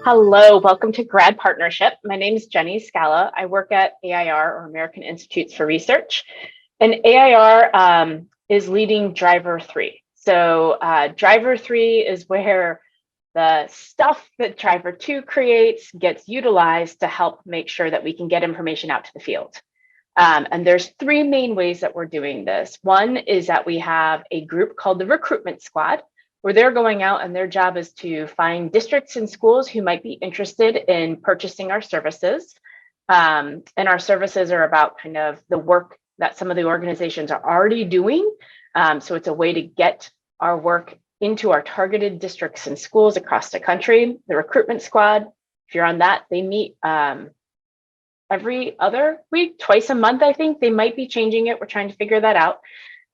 Hello, welcome to GRAD Partnership. My name is Jenny Scala. I work at AIR, or American Institutes for Research, and AIR is leading DRIVER3. So DRIVER3 is where the stuff that DRIVER2 creates gets utilized to help make sure that we can get information out to the field. And there's three main ways that we're doing this. One is that we have a group called the Recruitment Squad, where they're going out and their job is to find districts and schools who might be interested in purchasing our services. And our services are about kind of the work that some of the organizations are already doing. So it's a way to get our work into our targeted districts and schools across the country. The Recruitment Squad, if you're on that, they meet every other week, twice a month, I think. They might be changing it. We're trying to figure that out.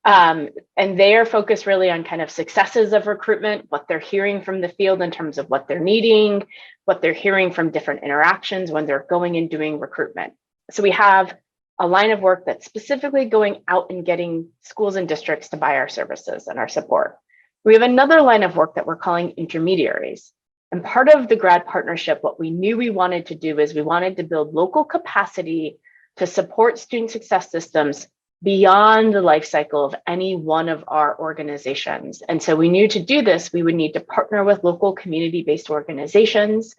And they are focused really on kind of successes of recruitment, what they're hearing from the field in terms of what they're needing, what they're hearing from different interactions when they're going and doing recruitment. So we have a line of work that's specifically going out and getting schools and districts to buy our services and our support. We have another line of work that we're calling intermediaries. And part of the GRAD partnership, what we knew we wanted to do is we wanted to build local capacity to support student success systems beyond the life cycle of any one of our organizations. And so we knew to do this, we would need to partner with local community-based organizations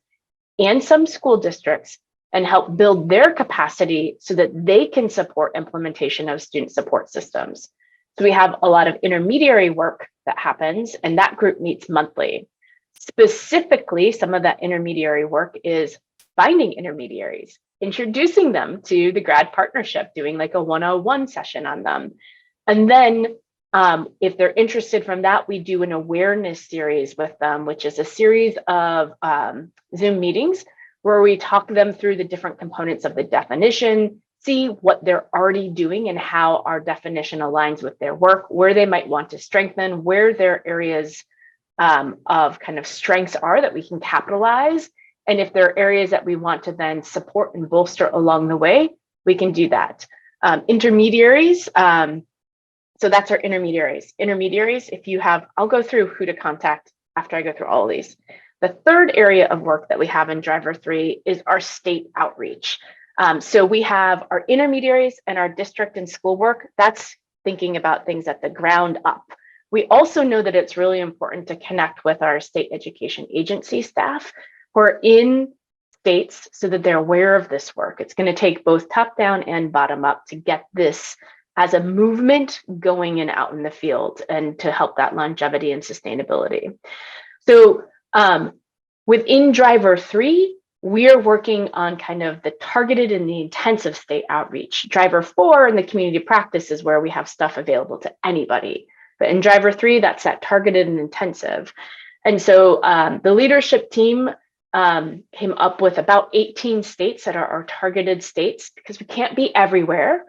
and some school districts and help build their capacity so that they can support implementation of student support systems. So we have a lot of intermediary work that happens, and that group meets monthly. Specifically, some of that intermediary work is finding intermediaries, introducing them to the GRAD partnership, doing like a 101 session on them. And then if they're interested from that, we do an awareness series with them, which is a series of Zoom meetings where we talk them through the different components of the definition, see what they're already doing and how our definition aligns with their work, where they might want to strengthen, where their areas of kind of strengths are that we can capitalize. And if there are areas that we want to then support and bolster along the way, we can do that. Intermediaries, so that's our intermediaries. Intermediaries, if you have, I'll go through who to contact after I go through all of these. The third area of work that we have in DRIVER3 is our state outreach. So we have our intermediaries and our district and school work. That's thinking about things at the ground up. We also know that it's really important to connect with our state education agency staff who are in states so that they're aware of this work. It's going to take both top down and bottom up to get this as a movement going and out in the field and to help that longevity and sustainability. So within DRIVER3, we are working on kind of the targeted and the intensive state outreach. DRIVER4 and the community practice is where we have stuff available to anybody. But in DRIVER3, that's that targeted and intensive. And so the leadership team came up with about 18 states that are our targeted states because we can't be everywhere.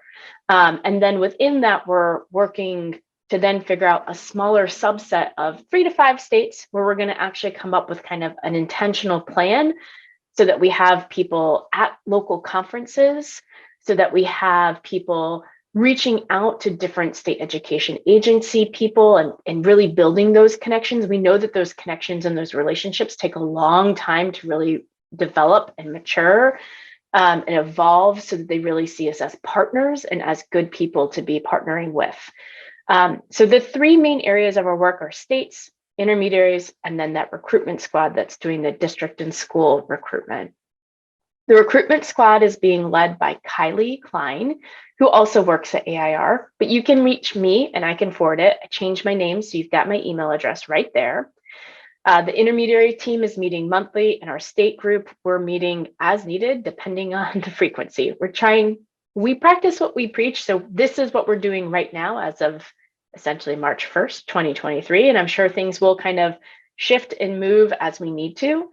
And then within that, we're working to then figure out a smaller subset of 3 to 5 states where we're going to actually come up with kind of an intentional plan so that we have people at local conferences, so that we have people reaching out to different state education agency people and really building those connections. We know that those connections and those relationships take a long time to really develop and mature and evolve so that they really see us as partners and as good people to be partnering with. So the three main areas of our work are states, intermediaries, and then that recruitment squad that's doing the district and school recruitment. The recruitment squad is being led by Kylie Klein, who also works at AIR, but you can reach me and I can forward it. I changed my name, so you've got my email address right there. The intermediary team is meeting monthly, and our state group, we're meeting as needed, depending on the frequency. We practice what we preach, so this is what we're doing right now as of essentially March 1st, 2023, and I'm sure things will kind of shift and move as we need to.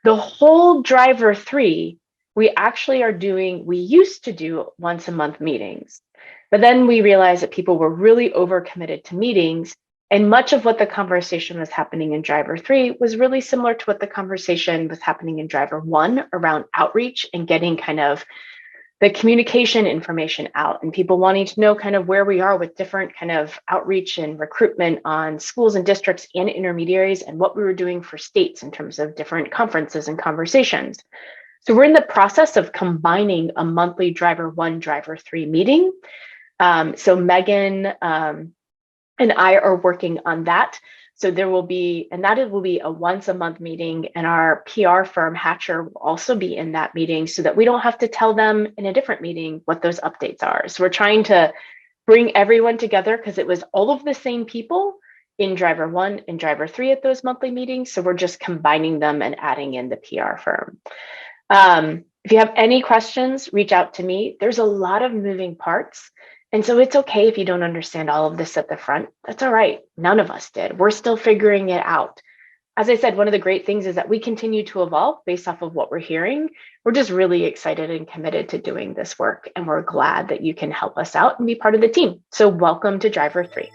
The whole DRIVER3, we used to do once a month meetings, but then we realized that people were really overcommitted to meetings, and much of what the conversation was happening in DRIVER3 was really similar to what the conversation was happening in DRIVER1 around outreach and getting kind of the communication information out and people wanting to know kind of where we are with different kind of outreach and recruitment on schools and districts and intermediaries and what we were doing for states in terms of different conferences and conversations. So we're in the process of combining a monthly Driver1, Driver3 meeting. So Megan and I are working on that. So there will be, and that it will be a once a month meeting, and our PR firm Hatcher will also be in that meeting so that we don't have to tell them in a different meeting what those updates are. So we're trying to bring everyone together because it was all of the same people in Driver1 and Driver3 at those monthly meetings. So we're just combining them and adding in the PR firm. If you have any questions, reach out to me. There's a lot of moving parts. And so it's okay if you don't understand all of this at the front. That's all right. None of us did. We're still figuring it out. As I said, one of the great things is that we continue to evolve based off of what we're hearing. We're just really excited and committed to doing this work. And we're glad that you can help us out and be part of the team. So welcome to Driver3.